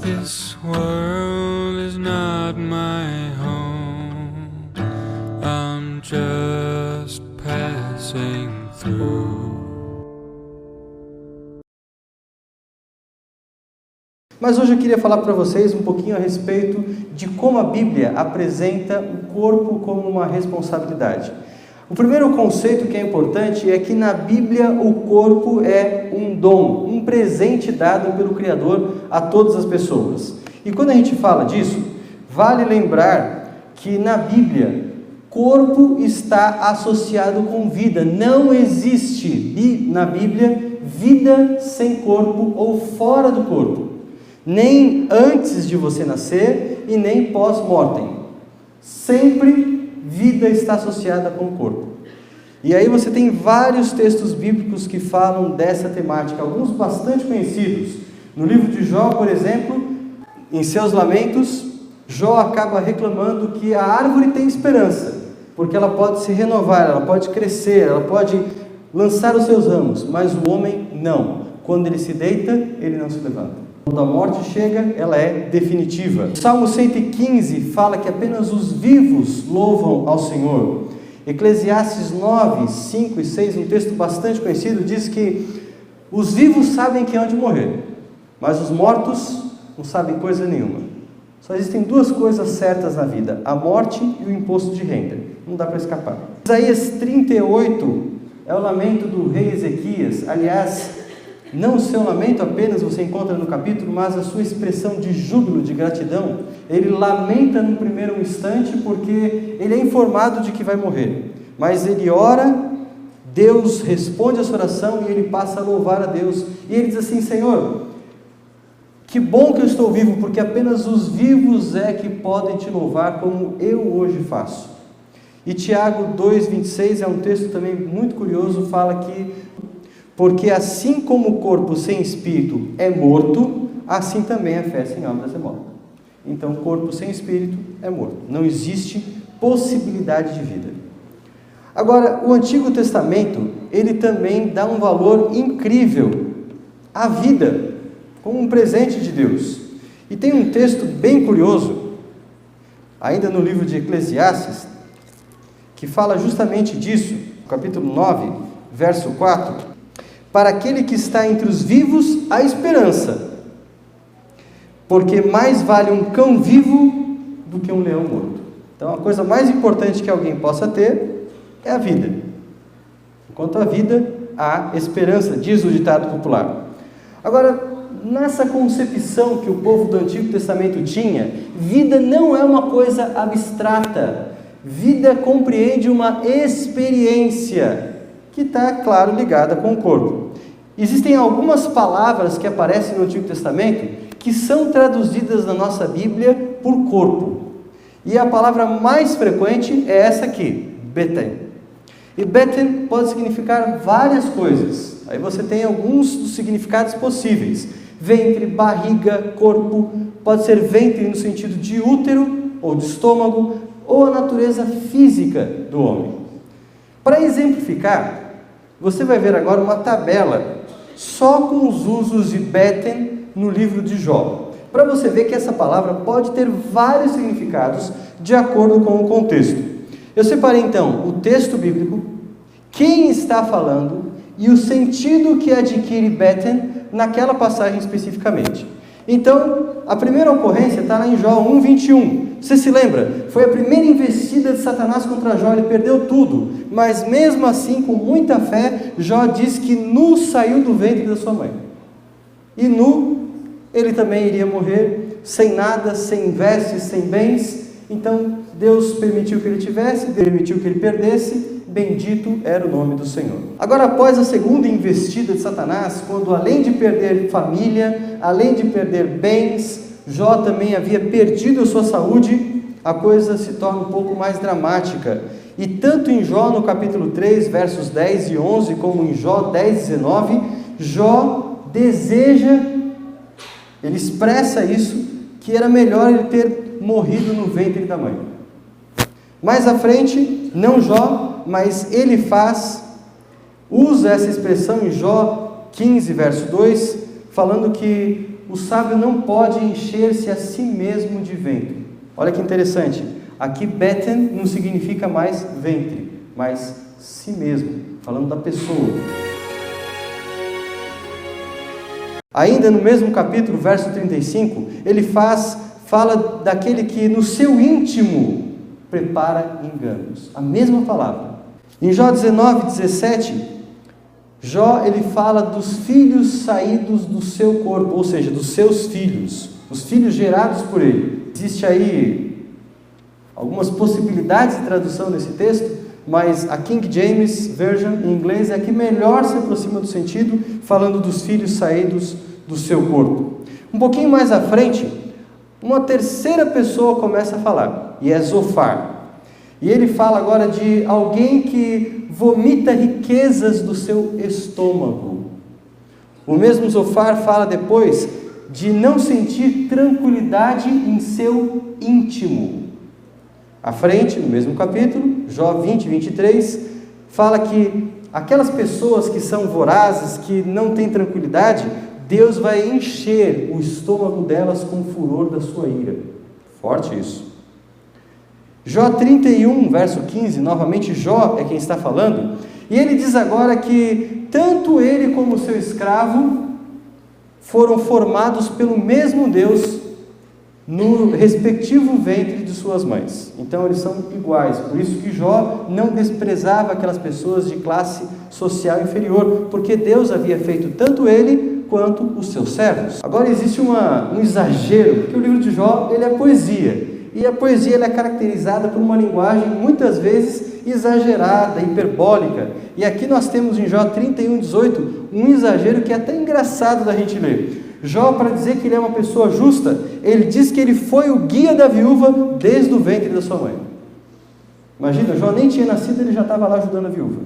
This world is not my home. I'm just passing through. Mas hoje eu queria falar para vocês um pouquinho a respeito de como a Bíblia apresenta o corpo como uma responsabilidade. O primeiro conceito que é importante é que na Bíblia o corpo é um dom, um presente dado pelo Criador a todas as pessoas. E quando a gente fala disso, vale lembrar que na Bíblia, corpo está associado com vida. Não existe na Bíblia vida sem corpo ou fora do corpo. Nem antes de você nascer e nem pós-mortem. Sempre vida está associada com o corpo. E aí você tem vários textos bíblicos que falam dessa temática, alguns bastante conhecidos. No livro de Jó, por exemplo, em seus lamentos, Jó acaba reclamando que a árvore tem esperança, porque ela pode se renovar, ela pode crescer, ela pode lançar os seus ramos, mas o homem não. Quando ele se deita, ele não se levanta. Quando a morte chega, ela é definitiva. O Salmo 115 fala que apenas os vivos louvam ao Senhor. Eclesiastes 9, 5 e 6, um texto bastante conhecido, diz que os vivos sabem que hão de morrer, mas os mortos não sabem coisa nenhuma. Só existem duas coisas certas na vida, a morte e o imposto de renda. Não dá para escapar. Isaías 38 é o lamento do rei Ezequias. Aliás, não o seu lamento apenas você encontra no capítulo, mas a sua expressão de júbilo, de gratidão. Ele lamenta no primeiro instante porque ele é informado de que vai morrer. Mas ele ora, Deus responde a sua oração e ele passa a louvar a Deus. E ele diz assim: Senhor, que bom que eu estou vivo, porque apenas os vivos é que podem te louvar como eu hoje faço. E Tiago 2,26 é um texto também muito curioso, fala que porque assim como o corpo sem espírito é morto, assim também a fé sem obras é morta. Então o corpo sem espírito é morto. Não existe possibilidade de vida. Agora, o Antigo Testamento, ele também dá um valor incrível à vida, como um presente de Deus. E tem um texto bem curioso, ainda no livro de Eclesiastes, que fala justamente disso, capítulo 9, verso 4. Para aquele que está entre os vivos, a esperança, porque mais vale um cão vivo do que um leão morto. Então a coisa mais importante que alguém possa ter é a vida. Enquanto a vida, há esperança, diz o ditado popular. Agora, nessa concepção que o povo do Antigo Testamento tinha, vida não é uma coisa abstrata. Vida compreende uma experiência que está, claro, ligada com o corpo. Existem algumas palavras que aparecem no Antigo Testamento que são traduzidas na nossa Bíblia por corpo. E a palavra mais frequente é essa aqui, Beten. E Beten pode significar várias coisas. Aí você tem alguns dos significados possíveis. Ventre, barriga, corpo, pode ser ventre no sentido de útero ou de estômago, ou a natureza física do homem. Para exemplificar, você vai ver agora uma tabela só com os usos de Beten no livro de Jó, para você ver que essa palavra pode ter vários significados de acordo com o contexto. Eu separei então o texto bíblico, quem está falando e o sentido que adquire Beten naquela passagem especificamente. Então, a primeira ocorrência está lá em Jó 1:21. Você se lembra? Foi a primeira investida de Satanás contra Jó, ele perdeu tudo. Mas mesmo assim, com muita fé, Jó diz que nu saiu do ventre da sua mãe. E nu, ele também iria morrer, sem nada, sem vestes, sem bens. Então, Deus permitiu que ele tivesse, permitiu que ele perdesse. Bendito era o nome do Senhor. Agora, após a segunda investida de Satanás, quando além de perder família, além de perder bens, Jó também havia perdido a sua saúde, a coisa se torna um pouco mais dramática. E tanto em Jó, no capítulo 3, versos 10 e 11, como em Jó 10, 19, Jó deseja, ele expressa isso, que era melhor ele ter morrido no ventre da mãe. Mais à frente, não Jó, mas ele usa essa expressão em Jó 15, verso 2, falando que o sábio não pode encher-se a si mesmo de ventre. Olha que interessante. Aqui beten não significa mais ventre, mas si mesmo, falando da pessoa. Ainda no mesmo capítulo, verso 35, ele fala daquele que no seu íntimo prepara enganos. A mesma palavra. Em Jó 19:17, Jó ele fala dos filhos saídos do seu corpo, ou seja, dos seus filhos, os filhos gerados por ele. Existe aí algumas possibilidades de tradução nesse texto, mas a King James Version em inglês é a que melhor se aproxima do sentido, falando dos filhos saídos do seu corpo. Um pouquinho mais à frente, uma terceira pessoa começa a falar, e é Zofar. E ele fala agora de alguém que vomita riquezas do seu estômago. O mesmo Zofar fala depois de não sentir tranquilidade em seu íntimo. À frente, no mesmo capítulo, Jó 20:23, fala que aquelas pessoas que são vorazes, que não têm tranquilidade, Deus vai encher o estômago delas com o furor da sua ira. Forte isso. Jó 31, verso 15, novamente Jó é quem está falando, e ele diz agora que tanto ele como o seu escravo foram formados pelo mesmo Deus no respectivo ventre de suas mães. Então eles são iguais, por isso que Jó não desprezava aquelas pessoas de classe social inferior, porque Deus havia feito tanto ele quanto os seus servos. Agora existe um exagero, porque o livro de Jó ele é poesia, e a poesia ela é caracterizada por uma linguagem muitas vezes exagerada, hiperbólica, e aqui nós temos em Jó 31:18 um exagero que é até engraçado da gente ler. Jó, para dizer que ele é uma pessoa justa, ele diz que ele foi o guia da viúva desde o ventre da sua mãe. Imagina, Jó nem tinha nascido, ele já estava lá ajudando a viúva.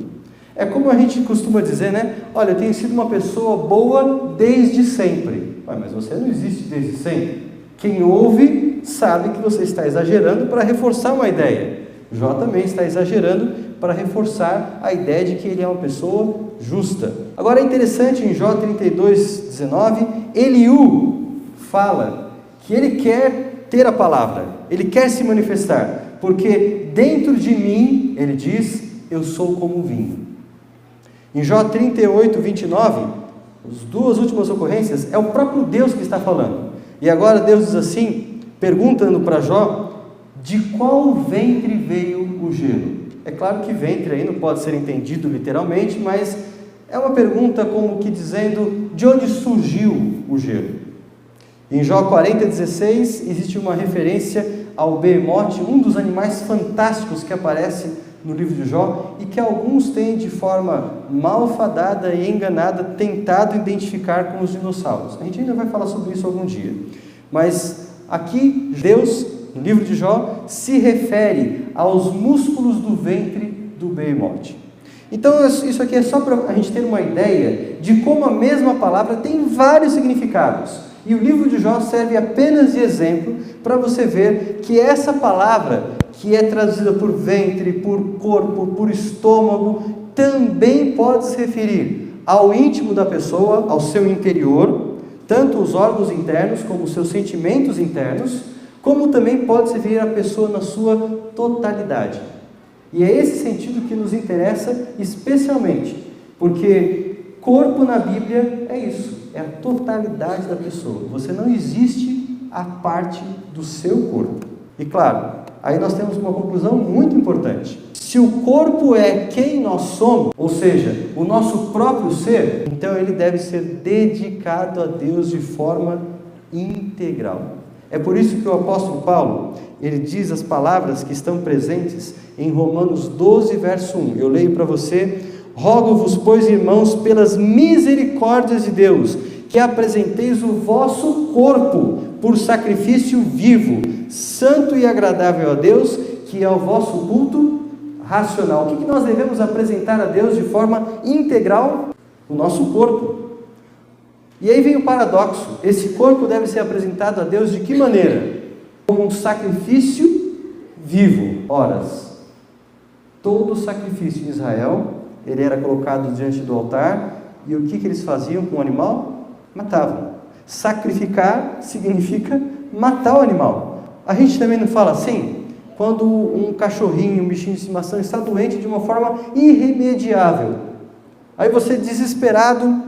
É como a gente costuma dizer, né? Olha, eu tenho sido uma pessoa boa desde sempre. Mas você não existe desde sempre. Quem ouve sabe que você está exagerando para reforçar uma ideia. Jó também está exagerando para reforçar a ideia de que ele é uma pessoa justa. Agora é interessante, em Jó 32:19, Eliú fala que ele quer ter a palavra, ele quer se manifestar, porque dentro de mim, ele diz, eu sou como vinho. Em Jó 38:29, as duas últimas ocorrências, é o próprio Deus que está falando. E agora Deus diz assim, perguntando para Jó, de qual ventre veio o gelo? É claro que ventre aí não pode ser entendido literalmente, mas é uma pergunta como que dizendo, de onde surgiu o gelo? Em Jó 40:16 existe uma referência ao behemote, um dos animais fantásticos que aparece no livro de Jó, e que alguns têm de forma malfadada e enganada tentado identificar com os dinossauros. A gente ainda vai falar sobre isso algum dia. Mas aqui Deus, no livro de Jó, se refere aos músculos do ventre do behemote. Então isso aqui é só para a gente ter uma ideia de como a mesma palavra tem vários significados. E o livro de Jó serve apenas de exemplo para você ver que essa palavra, que é traduzida por ventre, por corpo, por estômago, também pode se referir ao íntimo da pessoa, ao seu interior, tanto os órgãos internos como os seus sentimentos internos, como também pode se referir à pessoa na sua totalidade. E é esse sentido que nos interessa especialmente, porque corpo na Bíblia é isso, é a totalidade da pessoa. Você não existe a parte do seu corpo. E claro, aí nós temos uma conclusão muito importante. Se o corpo é quem nós somos, ou seja, o nosso próprio ser, então ele deve ser dedicado a Deus de forma integral. É por isso que o apóstolo Paulo, ele diz as palavras que estão presentes em Romanos 12, verso 1. Eu leio para você: rogo-vos, pois, irmãos, pelas misericórdias de Deus, que apresenteis o vosso corpo por sacrifício vivo, santo e agradável a Deus, que é o vosso culto racional. O que nós devemos apresentar a Deus de forma integral? O nosso corpo. E aí vem o paradoxo: esse corpo deve ser apresentado a Deus de que maneira? Como um sacrifício vivo. Ora, todo sacrifício em Israel, ele era colocado diante do altar, e o que eles faziam com o animal? Matavam. Sacrificar significa matar o animal. A gente também não fala assim? Quando um cachorrinho, um bichinho de estimação está doente de uma forma irremediável. Aí você, desesperado,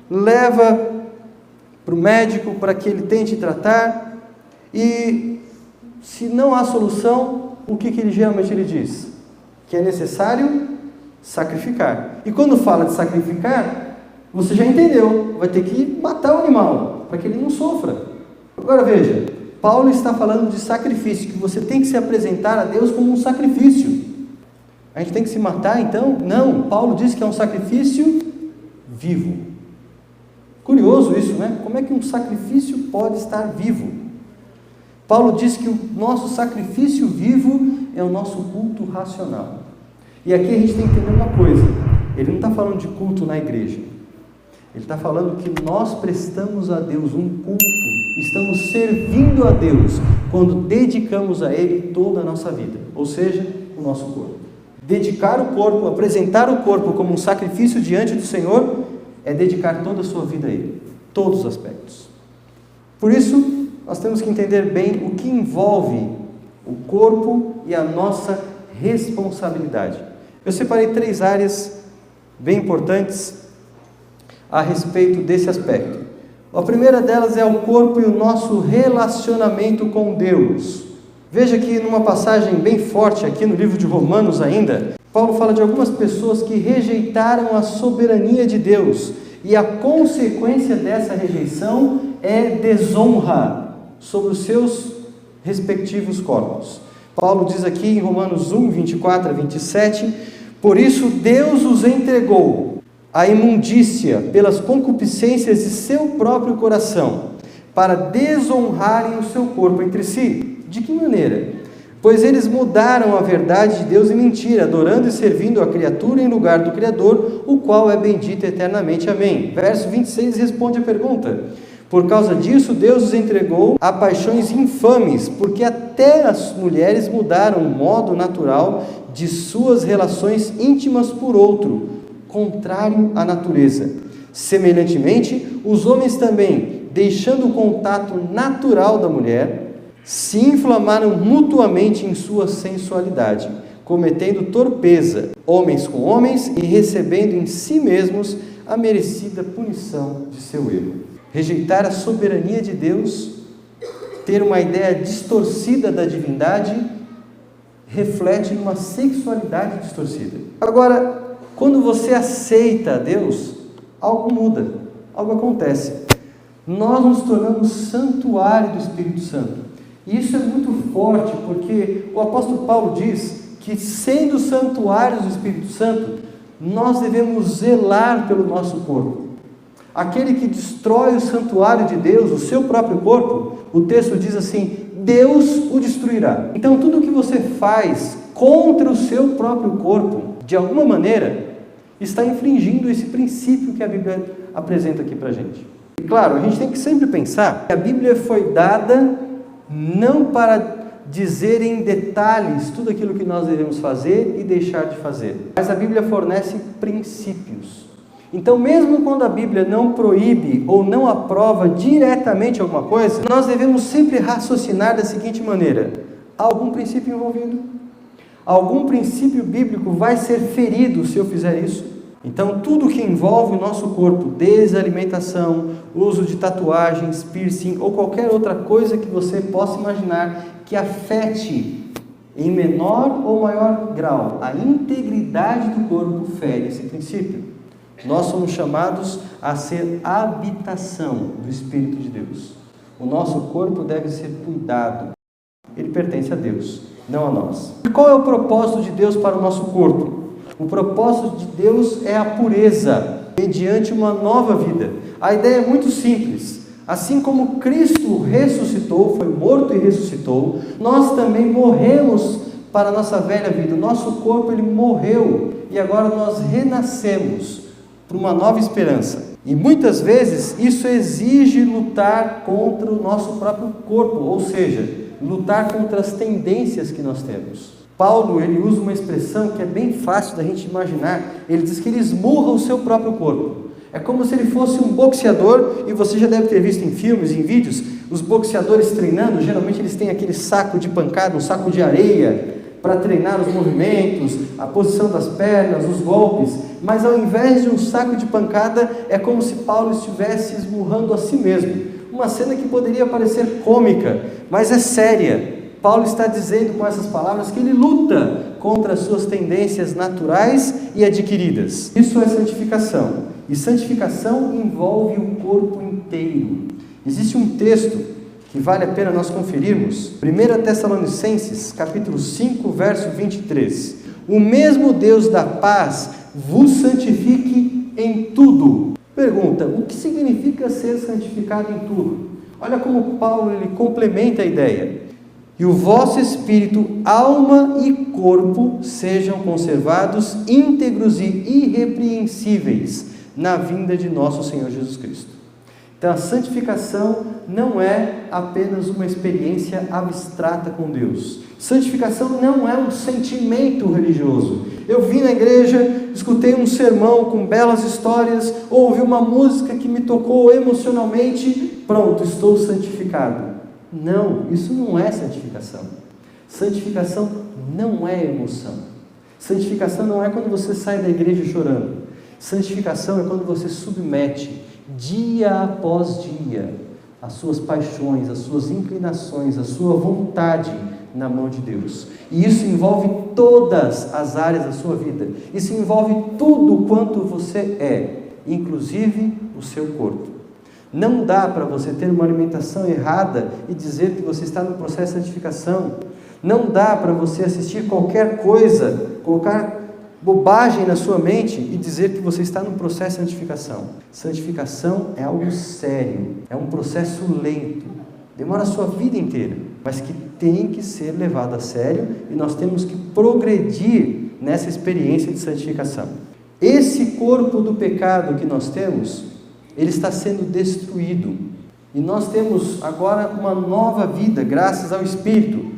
leva para o médico para que ele tente tratar. E se não há solução, o que ele geralmente ele diz? Que é necessário sacrificar. E quando fala de sacrificar, você já entendeu, vai ter que matar o animal, para que ele não sofra. Agora veja, Paulo está falando de sacrifício, que você tem que se apresentar a Deus como um sacrifício. A gente tem que se matar então? Não, Paulo diz que é um sacrifício vivo. Curioso isso, né? Como é que um sacrifício pode estar vivo? Paulo diz que o nosso sacrifício vivo é o nosso culto racional. E aqui a gente tem que entender uma coisa, ele não está falando de culto na igreja, ele está falando que nós prestamos a Deus um culto, estamos servindo a Deus quando dedicamos a Ele toda a nossa vida, ou seja, o nosso corpo. Dedicar o corpo, apresentar o corpo como um sacrifício diante do Senhor, é dedicar toda a sua vida a Ele, todos os aspectos. Por isso, nós temos que entender bem o que envolve o corpo e a nossa responsabilidade. Eu separei 3 áreas bem importantes a respeito desse aspecto. A primeira delas é o corpo e o nosso relacionamento com Deus. Veja que numa passagem bem forte aqui no livro de Romanos ainda, Paulo fala de algumas pessoas que rejeitaram a soberania de Deus, e a consequência dessa rejeição é desonra sobre os seus respectivos corpos. Paulo diz aqui em Romanos 1, 24 a 27, por isso Deus os entregou à imundícia pelas concupiscências de seu próprio coração, para desonrarem o seu corpo entre si. De que maneira? Pois eles mudaram a verdade de Deus em mentira, adorando e servindo a criatura em lugar do Criador, o qual é bendito eternamente. Amém. Verso 26 responde a pergunta. Por causa disso, Deus os entregou a paixões infames, porque até as mulheres mudaram o modo natural de suas relações íntimas por outro, contrário à natureza. Semelhantemente, os homens também, deixando o contato natural da mulher, se inflamaram mutuamente em sua sensualidade, cometendo torpeza, homens com homens, e recebendo em si mesmos a merecida punição de seu erro. Rejeitar a soberania de Deus, ter uma ideia distorcida da divindade, reflete numa sexualidade distorcida. Agora, quando você aceita a Deus, algo muda, algo acontece. Nós nos tornamos santuário do Espírito Santo. E isso é muito forte, porque o apóstolo Paulo diz que, sendo santuários do Espírito Santo, nós devemos zelar pelo nosso corpo. Aquele que destrói o santuário de Deus, o seu próprio corpo, o texto diz assim, Deus o destruirá. Então tudo que você faz contra o seu próprio corpo, de alguma maneira, está infringindo esse princípio que a Bíblia apresenta aqui para a gente. E claro, a gente tem que sempre pensar que a Bíblia foi dada não para dizer em detalhes tudo aquilo que nós devemos fazer e deixar de fazer, mas a Bíblia fornece princípios. Então, mesmo quando a Bíblia não proíbe ou não aprova diretamente alguma coisa, nós devemos sempre raciocinar da seguinte maneira: há algum princípio envolvido? Algum princípio bíblico vai ser ferido se eu fizer isso? Então, tudo que envolve o nosso corpo, desde alimentação, uso de tatuagens, piercing ou qualquer outra coisa que você possa imaginar que afete em menor ou maior grau a integridade do corpo, fere esse princípio. Nós somos chamados a ser habitação do Espírito de Deus. O nosso corpo deve ser cuidado. Ele pertence a Deus, não a nós. E qual é o propósito de Deus para o nosso corpo? O propósito de Deus é a pureza, mediante uma nova vida. A ideia é muito simples. Assim como Cristo ressuscitou, foi morto e ressuscitou, nós também morremos para a nossa velha vida. O nosso corpo, ele morreu e agora nós renascemos para uma nova esperança. E muitas vezes isso exige lutar contra o nosso próprio corpo, ou seja, lutar contra as tendências que nós temos. Paulo, ele usa uma expressão que é bem fácil da gente imaginar. Ele diz que ele esmurra o seu próprio corpo. É como se ele fosse um boxeador, e você já deve ter visto em filmes, em vídeos, os boxeadores treinando, geralmente eles têm aquele saco de pancada, um saco de areia, para treinar os movimentos, a posição das pernas, os golpes, mas ao invés de um saco de pancada, é como se Paulo estivesse esmurrando a si mesmo. Uma cena que poderia parecer cômica, mas é séria. Paulo está dizendo com essas palavras que ele luta contra as suas tendências naturais e adquiridas. Isso é santificação. E santificação envolve o corpo inteiro. Existe um texto que vale a pena nós conferirmos. 1 Tessalonicenses, capítulo 5, verso 23. O mesmo Deus da paz vos santifique em tudo. Pergunta, o que significa ser santificado em tudo? Olha como Paulo ele complementa a ideia. E o vosso espírito, alma e corpo sejam conservados íntegros e irrepreensíveis na vinda de nosso Senhor Jesus Cristo. Então a santificação não é apenas uma experiência abstrata com Deus. Santificação não é um sentimento religioso. Eu vim na igreja, escutei um sermão com belas histórias, ouvi uma música que me tocou emocionalmente, pronto, estou santificado. Não, isso não é santificação. Santificação não é emoção. Santificação não é quando você sai da igreja chorando. Santificação é quando você submete dia após dia as suas paixões, as suas inclinações, a sua vontade na mão de Deus. E isso envolve todas as áreas da sua vida. Isso envolve tudo quanto você é, inclusive o seu corpo. Não dá para você ter uma alimentação errada e dizer que você está no processo de santificação. Não dá para você assistir qualquer coisa, colocar bobagem na sua mente e dizer que você está no processo de santificação. Santificação é algo sério, é um processo lento, demora a sua vida inteira, mas que tem que ser levado a sério e nós temos que progredir nessa experiência de santificação. Esse corpo do pecado que nós temos, ele está sendo destruído e nós temos agora uma nova vida graças ao Espírito.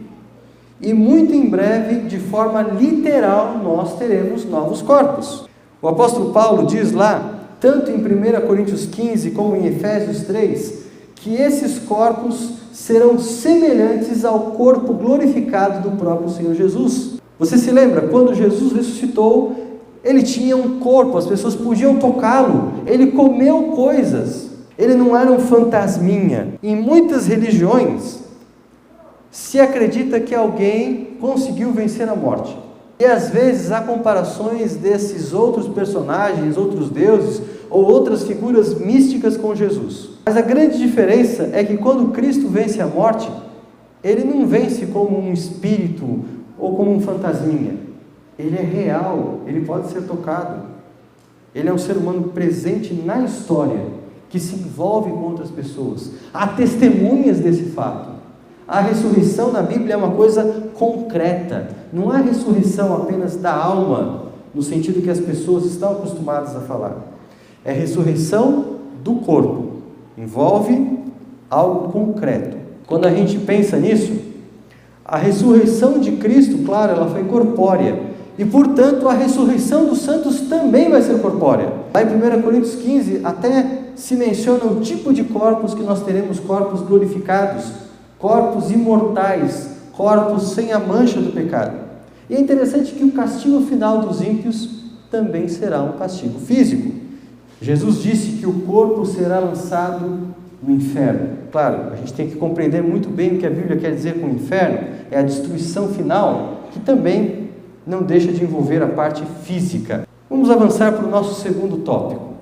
E muito em breve, de forma literal, nós teremos novos corpos. O apóstolo Paulo diz lá, tanto em 1 Coríntios 15 como em Efésios 3, que esses corpos serão semelhantes ao corpo glorificado do próprio Senhor Jesus. Você se lembra, quando Jesus ressuscitou, ele tinha um corpo, as pessoas podiam tocá-lo, ele comeu coisas, ele não era um fantasminha. Em muitas religiões, se acredita que alguém conseguiu vencer a morte. E às vezes há comparações desses outros personagens, outros deuses ou outras figuras místicas com Jesus. Mas a grande diferença é que quando Cristo vence a morte, ele não vence como um espírito ou como um fantasminha. Ele é real, ele pode ser tocado. Ele é um ser humano presente na história, que se envolve com outras pessoas. Há testemunhas desse fato. A ressurreição na Bíblia é uma coisa concreta, não é ressurreição apenas da alma, no sentido que as pessoas estão acostumadas a falar. É ressurreição do corpo, envolve algo concreto. Quando a gente pensa nisso, a ressurreição de Cristo, claro, ela foi corpórea, e portanto a ressurreição dos santos também vai ser corpórea. Lá em 1 Coríntios 15 até se menciona o tipo de corpos que nós teremos, corpos glorificados, corpos imortais, corpos sem a mancha do pecado. E é interessante que o castigo final dos ímpios também será um castigo físico. Jesus disse que o corpo será lançado no inferno. Claro, a gente tem que compreender muito bem o que a Bíblia quer dizer com o inferno, é a destruição final, que também não deixa de envolver a parte física. Vamos avançar para o nosso segundo tópico,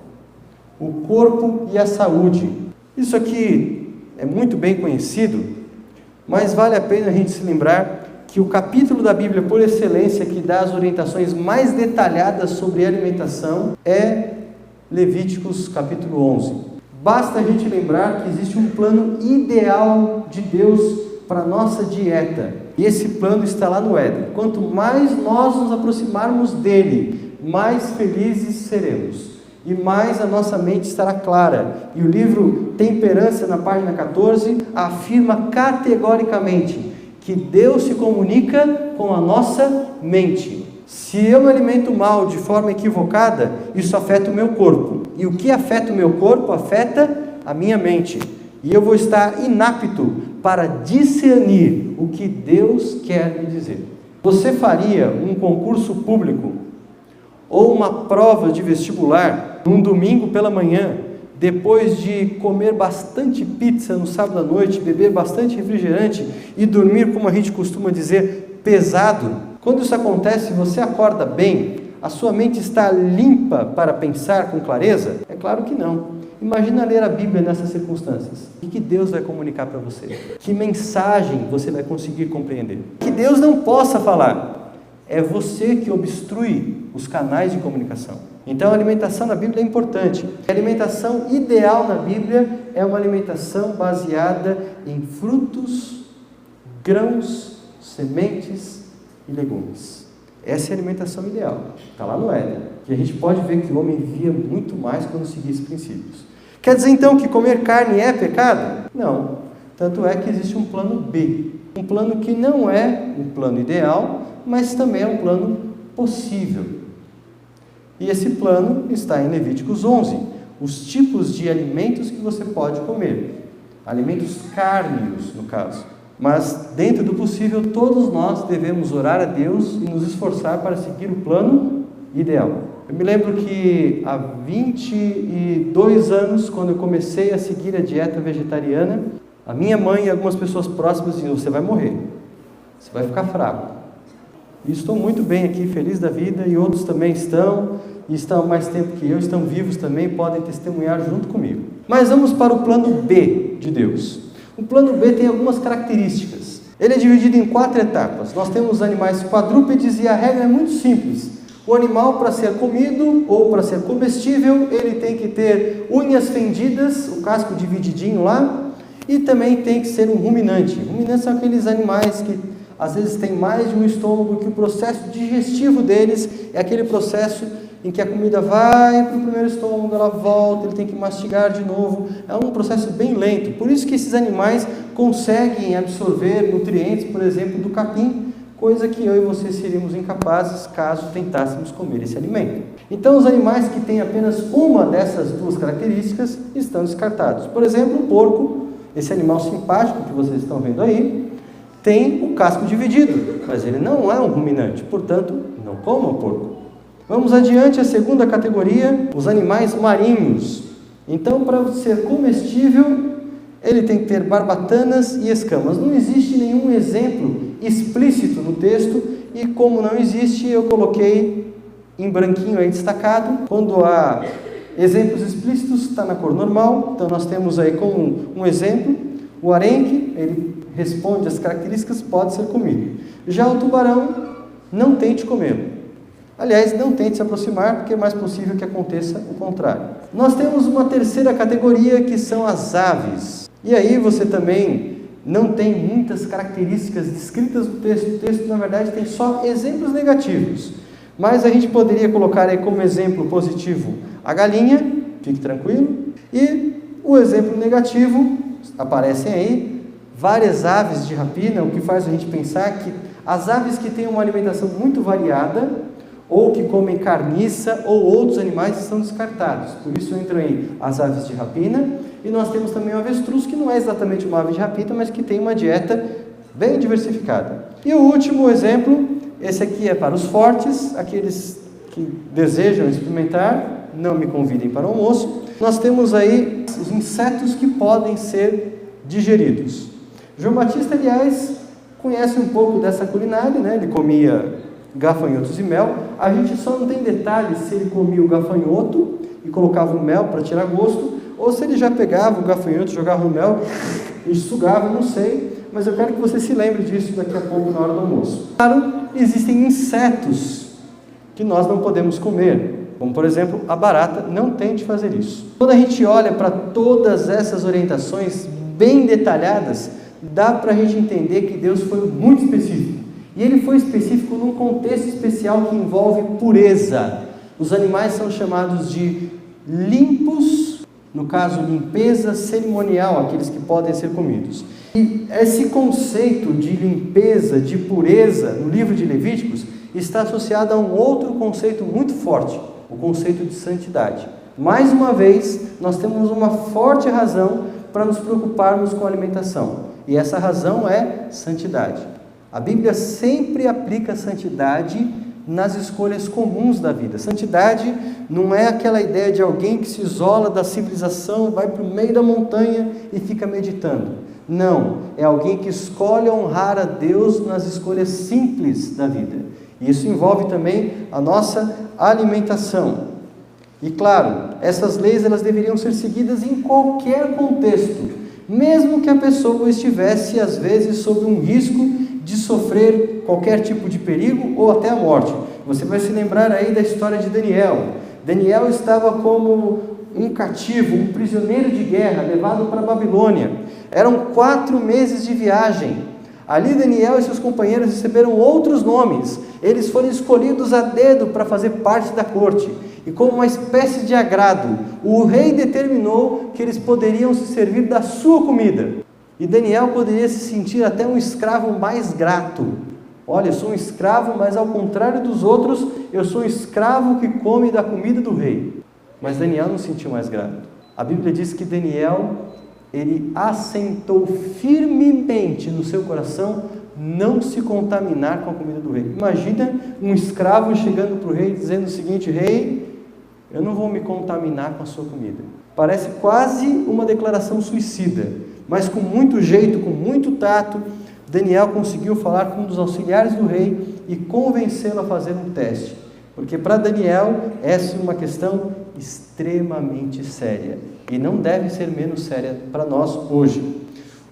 o corpo e a saúde. Isso aqui é muito bem conhecido, mas vale a pena a gente se lembrar que o capítulo da Bíblia por excelência que dá as orientações mais detalhadas sobre alimentação é Levíticos capítulo 11. Basta a gente lembrar que existe um plano ideal de Deus para a nossa dieta, e esse plano está lá no Éden. Quanto mais nós nos aproximarmos dele, mais felizes seremos. E mais a nossa mente estará clara. E o livro Temperança, na página 14, afirma categoricamente que Deus se comunica com a nossa mente. Se eu me alimento mal de forma equivocada, isso afeta o meu corpo. E o que afeta o meu corpo afeta a minha mente. E eu vou estar inapto para discernir o que Deus quer me dizer. Você faria um concurso público ou uma prova de vestibular num domingo pela manhã, depois de comer bastante pizza no sábado à noite, beber bastante refrigerante e dormir, como a gente costuma dizer, pesado? Quando isso acontece, você acorda bem? A sua mente está limpa para pensar com clareza? É claro que não. Imagina ler a Bíblia nessas circunstâncias. O que Deus vai comunicar para você? Que mensagem você vai conseguir compreender? Que Deus não possa falar. É você que obstrui os canais de comunicação. Então a alimentação na Bíblia é importante. A alimentação ideal na Bíblia é uma alimentação baseada em frutos, grãos, sementes e legumes. Essa é a alimentação ideal. Está lá no Éden. E a gente pode ver que o homem via muito mais quando seguia esses princípios. Quer dizer então que comer carne é pecado? Não. Tanto é que existe um plano B. Um plano que não é um plano ideal, mas também é um plano possível. E esse plano está em Levíticos 11. Os tipos de alimentos que você pode comer. Alimentos cárneos, no caso. Mas, dentro do possível, todos nós devemos orar a Deus e nos esforçar para seguir o plano ideal. Eu me lembro que há 22 anos, quando eu comecei a seguir a dieta vegetariana, a minha mãe e algumas pessoas próximas diziam: você vai morrer, você vai ficar fraco. E estou muito bem aqui, feliz da vida, e outros também estão, e estão há mais tempo que eu, estão vivos também, podem testemunhar junto comigo. Mas vamos para o plano B de Deus. O plano B tem algumas características. Ele é dividido em 4 etapas. Nós temos animais quadrúpedes e a regra é muito simples. O animal, para ser comido ou para ser comestível, ele tem que ter unhas fendidas, o casco divididinho lá, e também tem que ser um ruminante. Ruminantes são aqueles animais que às vezes têm mais de um estômago, que o processo digestivo deles é aquele processo em que a comida vai para o primeiro estômago, ela volta, ele tem que mastigar de novo. É um processo bem lento. Por isso que esses animais conseguem absorver nutrientes, por exemplo, do capim, coisa que eu e você seríamos incapazes caso tentássemos comer esse alimento. Então, os animais que têm apenas uma dessas 2 características estão descartados. Por exemplo, o porco, esse animal simpático que vocês estão vendo aí, tem o casco dividido, mas ele não é um ruminante, portanto, não coma o porco. Vamos adiante, a segunda categoria, os animais marinhos. Então, para ser comestível, ele tem que ter barbatanas e escamas. Não existe nenhum exemplo explícito no texto, e como não existe, eu coloquei em branquinho aí destacado. Quando há exemplos explícitos, está na cor normal. Então, nós temos aí como um exemplo, o arenque, ele responde às características, pode ser comido. Já o tubarão, não tente comê-lo. Aliás, não tente se aproximar, porque é mais possível que aconteça o contrário. Nós temos uma terceira categoria, que são as aves. E aí você também não tem muitas características descritas no texto. O texto, na verdade, tem só exemplos negativos. Mas a gente poderia colocar aí como exemplo positivo a galinha, fique tranquilo. E o exemplo negativo, aparecem aí várias aves de rapina, o que faz a gente pensar que as aves que têm uma alimentação muito variada, ou que comem carniça, ou outros animais, são descartados. Por isso entram aí as aves de rapina, e nós temos também o avestruz, que não é exatamente uma ave de rapina, mas que tem uma dieta bem diversificada. E o último exemplo, esse aqui é para os fortes, aqueles que desejam experimentar, não me convidem para o almoço. Nós temos aí os insetos que podem ser digeridos. João Batista, aliás, conhece um pouco dessa culinária, né? Ele comia gafanhotos e mel. A gente só não tem detalhes se ele comia o gafanhoto e colocava o mel para tirar gosto, ou se ele já pegava o gafanhoto, jogava no mel e sugava, não sei, mas eu quero que você se lembre disso daqui a pouco na hora do almoço. Claro, existem insetos que nós não podemos comer, como por exemplo a barata. Não tente fazer isso. Quando a gente olha para todas essas orientações bem detalhadas, dá para a gente entender que Deus foi muito específico. E ele foi específico num contexto especial que envolve pureza. Os animais são chamados de limpos, no caso, limpeza cerimonial, aqueles que podem ser comidos. E esse conceito de limpeza, de pureza, no livro de Levíticos, está associado a um outro conceito muito forte, o conceito de santidade. Mais uma vez, nós temos uma forte razão para nos preocuparmos com a alimentação. E essa razão é santidade. A Bíblia sempre aplica santidade nas escolhas comuns da vida. Santidade não é aquela ideia de alguém que se isola da civilização, vai para o meio da montanha e fica meditando. Não, é alguém que escolhe honrar a Deus nas escolhas simples da vida. E isso envolve também a nossa alimentação. E claro, essas leis elas deveriam ser seguidas em qualquer contexto, mesmo que a pessoa estivesse às vezes sob um risco de sofrer qualquer tipo de perigo ou até a morte. Você vai se lembrar aí da história de Daniel. Daniel estava como um cativo, um prisioneiro de guerra, levado para a Babilônia. Eram 4 meses de viagem. Ali Daniel e seus companheiros receberam outros nomes. Eles foram escolhidos a dedo para fazer parte da corte. E como uma espécie de agrado, o rei determinou que eles poderiam se servir da sua comida. E Daniel poderia se sentir até um escravo mais grato. Olha, eu sou um escravo, mas ao contrário dos outros, eu sou um escravo que come da comida do rei. Mas Daniel não se sentiu mais grato. A Bíblia diz que Daniel, ele assentou firmemente no seu coração não se contaminar com a comida do rei. Imagina um escravo chegando para o rei dizendo o seguinte: rei, eu não vou me contaminar com a sua comida. Parece quase uma declaração suicida, mas com muito jeito, com muito tato, Daniel conseguiu falar com um dos auxiliares do rei e convencê-lo a fazer um teste. Porque para Daniel essa é uma questão extremamente séria e não deve ser menos séria para nós hoje.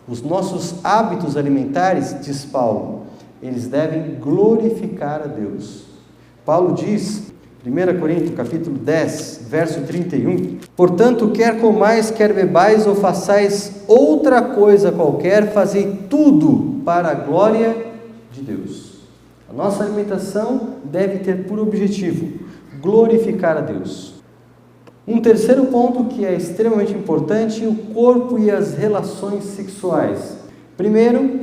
Os nossos hábitos alimentares, diz Paulo, eles devem glorificar a Deus. Paulo diz, 1 Coríntios capítulo 10, verso 31, portanto, quer comais, quer bebais ou façais outra coisa qualquer, fazei tudo para a glória de Deus. A nossa alimentação deve ter por objetivo glorificar a Deus. Um terceiro ponto que é extremamente importante, o corpo e as relações sexuais. Primeiro,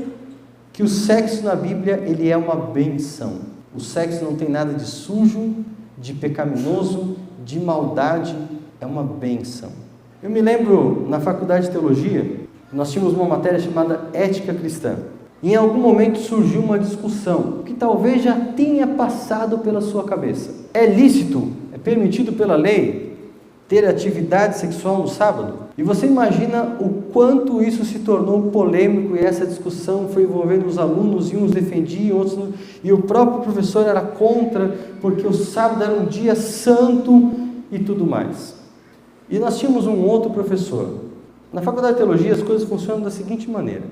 que o sexo na Bíblia ele é uma benção. O sexo não tem nada de sujo, de pecaminoso, de maldade, é uma benção. Eu me lembro, na faculdade de teologia, nós tínhamos uma matéria chamada Ética Cristã. Em algum momento surgiu uma discussão, que talvez já tenha passado pela sua cabeça. É lícito, é permitido pela lei, ter atividade sexual no sábado? E você imagina o quanto isso se tornou polêmico e essa discussão foi envolvendo os alunos, e uns defendiam, outros não, e o próprio professor era contra, porque o sábado era um dia santo e tudo mais. E nós tínhamos um outro professor. Na faculdade de teologia as coisas funcionam da seguinte maneira: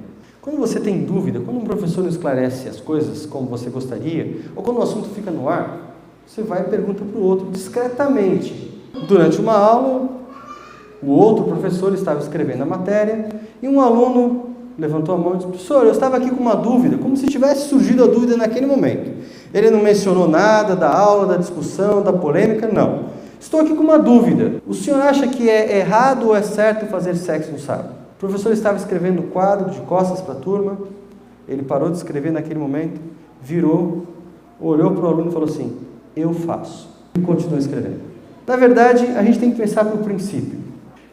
quando você tem dúvida, quando um professor não esclarece as coisas como você gostaria, ou quando o assunto fica no ar, você vai e pergunta para o outro discretamente. Durante uma aula, o outro professor estava escrevendo a matéria e um aluno levantou a mão e disse: professor, eu estava aqui com uma dúvida, como se tivesse surgido a dúvida naquele momento. Ele não mencionou nada da aula, da discussão, da polêmica, não. Estou aqui com uma dúvida. O senhor acha que é errado ou é certo fazer sexo no sábado? O professor estava escrevendo o quadro de costas para a turma, ele parou de escrever naquele momento, virou, olhou para o aluno e falou assim: eu faço. E continuou escrevendo. Na verdade, a gente tem que pensar pelo princípio.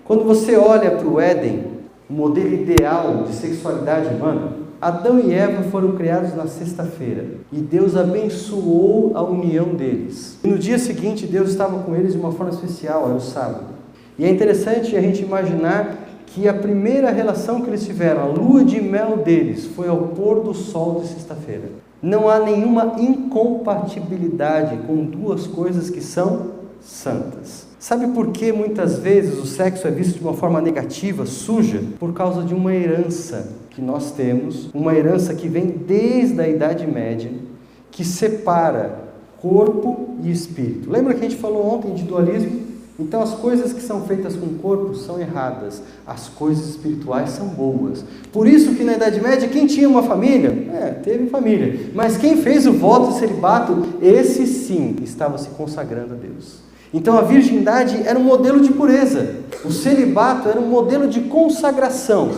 Quando você olha para o Éden, o modelo ideal de sexualidade humana, Adão e Eva foram criados na sexta-feira e Deus abençoou a união deles. E no dia seguinte, Deus estava com eles de uma forma especial, era o sábado. E é interessante a gente imaginar que a primeira relação que eles tiveram, a lua de mel deles, foi ao pôr do sol de sexta-feira. Não há nenhuma incompatibilidade com duas coisas que são santas. Sabe por que muitas vezes o sexo é visto de uma forma negativa, suja? Por causa de uma herança que nós temos, uma herança que vem desde a Idade Média, que separa corpo e espírito. Lembra que a gente falou ontem de dualismo? Então as coisas que são feitas com o corpo são erradas, as coisas espirituais são boas. Por isso que na Idade Média, quem tinha uma família? Teve família. Mas quem fez o voto de celibato, esse sim estava se consagrando a Deus. Então a virgindade era um modelo de pureza, o celibato era um modelo de consagração,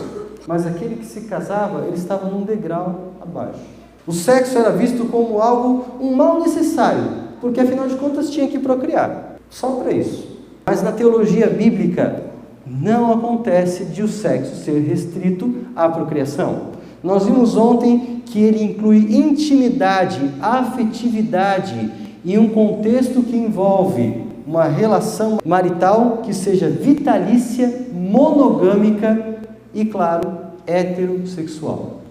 mas aquele que se casava, ele estava num degrau abaixo. O sexo era visto como algo, um mal necessário, porque afinal de contas tinha que procriar, só para isso. Mas na teologia bíblica não acontece de o sexo ser restrito à procriação. Nós vimos ontem que ele inclui intimidade, afetividade e um contexto que envolve uma relação marital que seja vitalícia, monogâmica e, claro, heterossexual.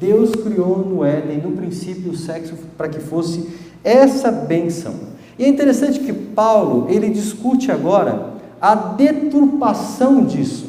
Deus criou no Éden, no princípio, o sexo para que fosse essa bênção. E é interessante que Paulo, ele discute agora a deturpação disso.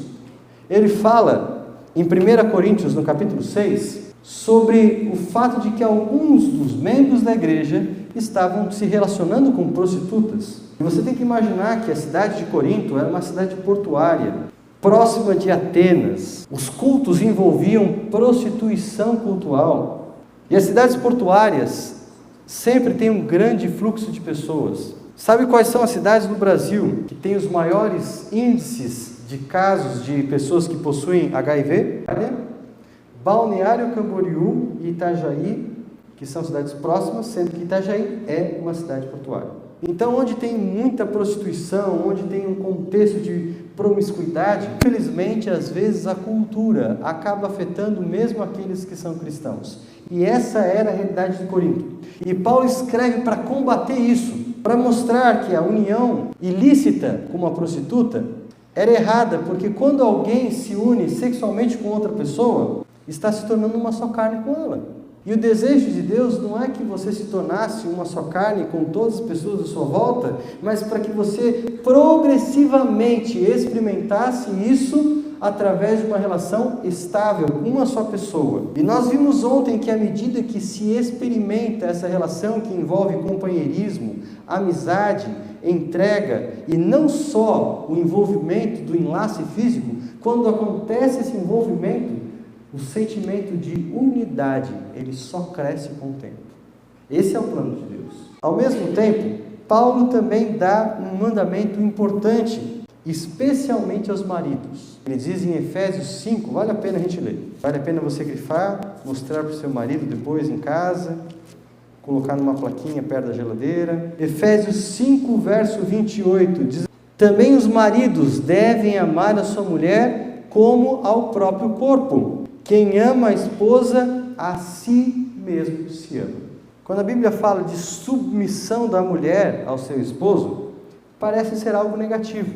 Ele fala em 1 Coríntios, no capítulo 6, sobre o fato de que alguns dos membros da igreja estavam se relacionando com prostitutas. E você tem que imaginar que a cidade de Corinto era uma cidade portuária, próxima de Atenas. Os cultos envolviam prostituição cultural. E as cidades portuárias sempre têm um grande fluxo de pessoas. Sabe quais são as cidades do Brasil que têm os maiores índices de casos de pessoas que possuem HIV? Balneário Camboriú e Itajaí, que são cidades próximas, sendo que Itajaí é uma cidade portuária. Então, onde tem muita prostituição, onde tem um contexto de promiscuidade, infelizmente, às vezes a cultura acaba afetando mesmo aqueles que são cristãos. E essa era a realidade de Corinto. E Paulo escreve para combater isso, para mostrar que a união ilícita com uma prostituta era errada, porque quando alguém se une sexualmente com outra pessoa, está se tornando uma só carne com ela. E o desejo de Deus não é que você se tornasse uma só carne com todas as pessoas à sua volta, mas para que você progressivamente experimentasse isso através de uma relação estável, com uma só pessoa. E nós vimos ontem que à medida que se experimenta essa relação que envolve companheirismo, amizade, entrega, e não só o envolvimento do enlace físico, quando acontece esse envolvimento, o sentimento de unidade, ele só cresce com o tempo. Esse é o plano de Deus. Ao mesmo tempo, Paulo também dá um mandamento importante, especialmente aos maridos. Ele diz em Efésios 5, vale a pena a gente ler. Vale a pena você grifar, mostrar para o seu marido depois em casa, colocar numa plaquinha perto da geladeira. Efésios 5, verso 28, diz: também os maridos devem amar a sua mulher como ao próprio corpo. Quem ama a esposa, a si mesmo se ama. Quando a Bíblia fala de submissão da mulher ao seu esposo, parece ser algo negativo.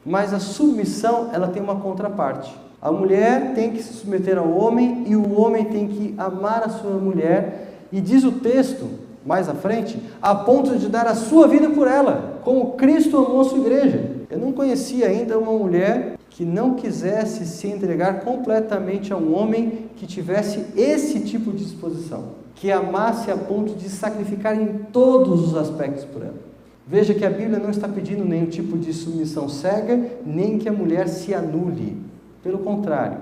Mas a submissão, ela tem uma contraparte. A mulher tem que se submeter ao homem e o homem tem que amar a sua mulher. E diz o texto, mais à frente, a ponto de dar a sua vida por ela, como Cristo amou a sua igreja. Eu não conhecia ainda uma mulher que não quisesse se entregar completamente a um homem que tivesse esse tipo de disposição, que amasse a ponto de sacrificar em todos os aspectos por ela. Veja que a Bíblia não está pedindo nenhum tipo de submissão cega, nem que a mulher se anule. Pelo contrário,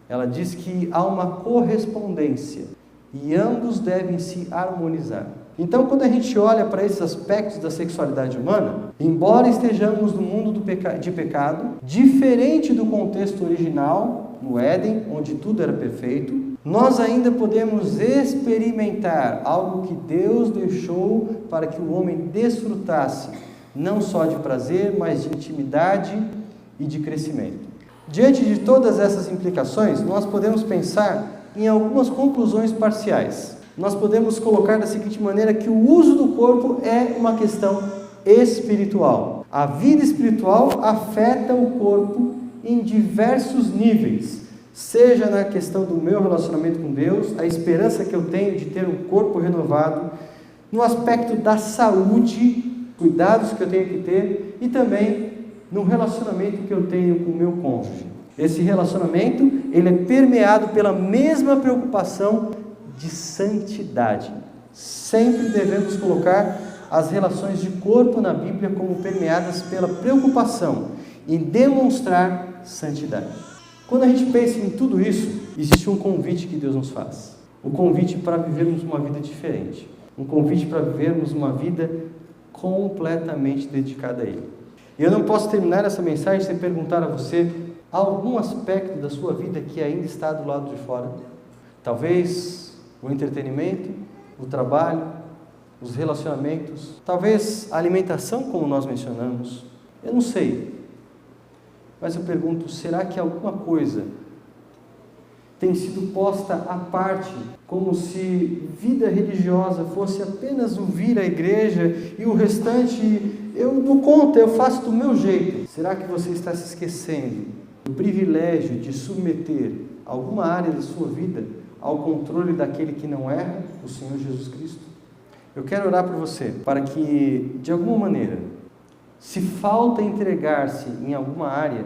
ela diz que há uma correspondência e ambos devem se harmonizar. Então, quando a gente olha para esses aspectos da sexualidade humana, embora estejamos no mundo de pecado, diferente do contexto original, no Éden, onde tudo era perfeito, nós ainda podemos experimentar algo que Deus deixou para que o homem desfrutasse, não só de prazer, mas de intimidade e de crescimento. Diante de todas essas implicações, nós podemos pensar em algumas conclusões parciais. Nós podemos colocar da seguinte maneira que o uso do corpo é uma questão espiritual. A vida espiritual afeta o corpo em diversos níveis, seja na questão do meu relacionamento com Deus, a esperança que eu tenho de ter um corpo renovado, no aspecto da saúde, cuidados que eu tenho que ter, e também no relacionamento que eu tenho com o meu cônjuge. Esse relacionamento, ele é permeado pela mesma preocupação de santidade. Sempre devemos colocar as relações de corpo na Bíblia como permeadas pela preocupação em demonstrar santidade. Quando a gente pensa em tudo isso, existe um convite que Deus nos faz. O convite para vivermos uma vida diferente. Um convite para vivermos uma vida completamente dedicada a Ele. E eu não posso terminar essa mensagem sem perguntar a você algum aspecto da sua vida que ainda está do lado de fora. Talvez o entretenimento, o trabalho, os relacionamentos, talvez a alimentação, como nós mencionamos, Eu não sei. Mas eu pergunto, será que alguma coisa tem sido posta à parte, como se vida religiosa fosse apenas o vir à igreja e o restante eu dou conta, eu faço do meu jeito? Será que você está se esquecendo do privilégio de submeter alguma área da sua vida ao controle daquele que não erra, o Senhor Jesus Cristo? Eu quero orar por você, para que, de alguma maneira, se falta entregar-se em alguma área,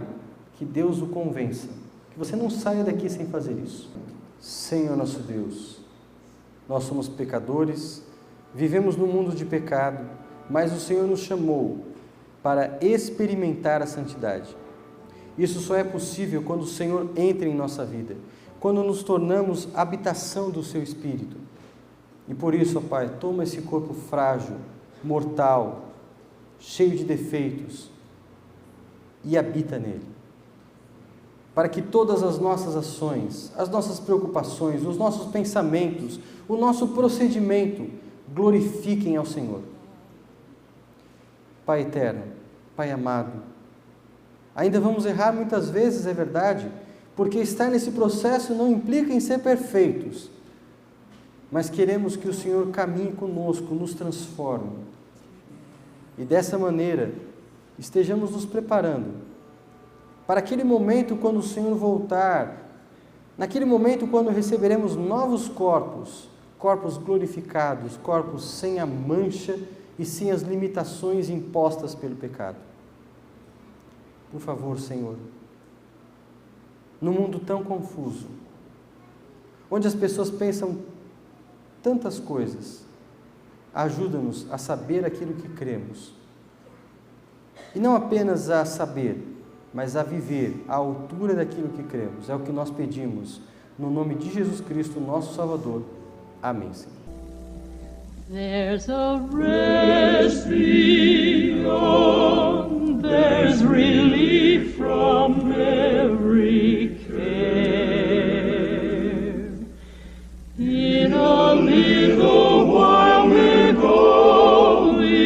que Deus o convença. Que você não saia daqui sem fazer isso. Senhor nosso Deus, nós somos pecadores, vivemos num mundo de pecado, mas o Senhor nos chamou para experimentar a santidade. Isso só é possível quando o Senhor entra em nossa vida, quando nos tornamos habitação do Seu Espírito. E por isso, ó Pai, toma esse corpo frágil, mortal, cheio de defeitos, e habita nele. Para que todas as nossas ações, as nossas preocupações, os nossos pensamentos, o nosso procedimento glorifiquem ao Senhor. Pai eterno, Pai amado, ainda vamos errar muitas vezes, é verdade, porque estar nesse processo não implica em ser perfeitos, mas queremos que o Senhor caminhe conosco, nos transforme, e dessa maneira estejamos nos preparando para aquele momento quando o Senhor voltar, naquele momento quando receberemos novos corpos, corpos glorificados, corpos sem a mancha e sem as limitações impostas pelo pecado. Por favor, Senhor, num mundo tão confuso, onde as pessoas pensam tantas coisas, ajuda-nos a saber aquilo que cremos. E não apenas a saber, mas a viver à altura daquilo que cremos. É o que nós pedimos, no nome de Jesus Cristo, nosso Salvador. Amém, Senhor. There's a rest beyond, there's relief from every care. In a little while we're going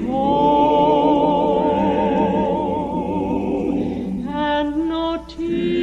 home, and no tears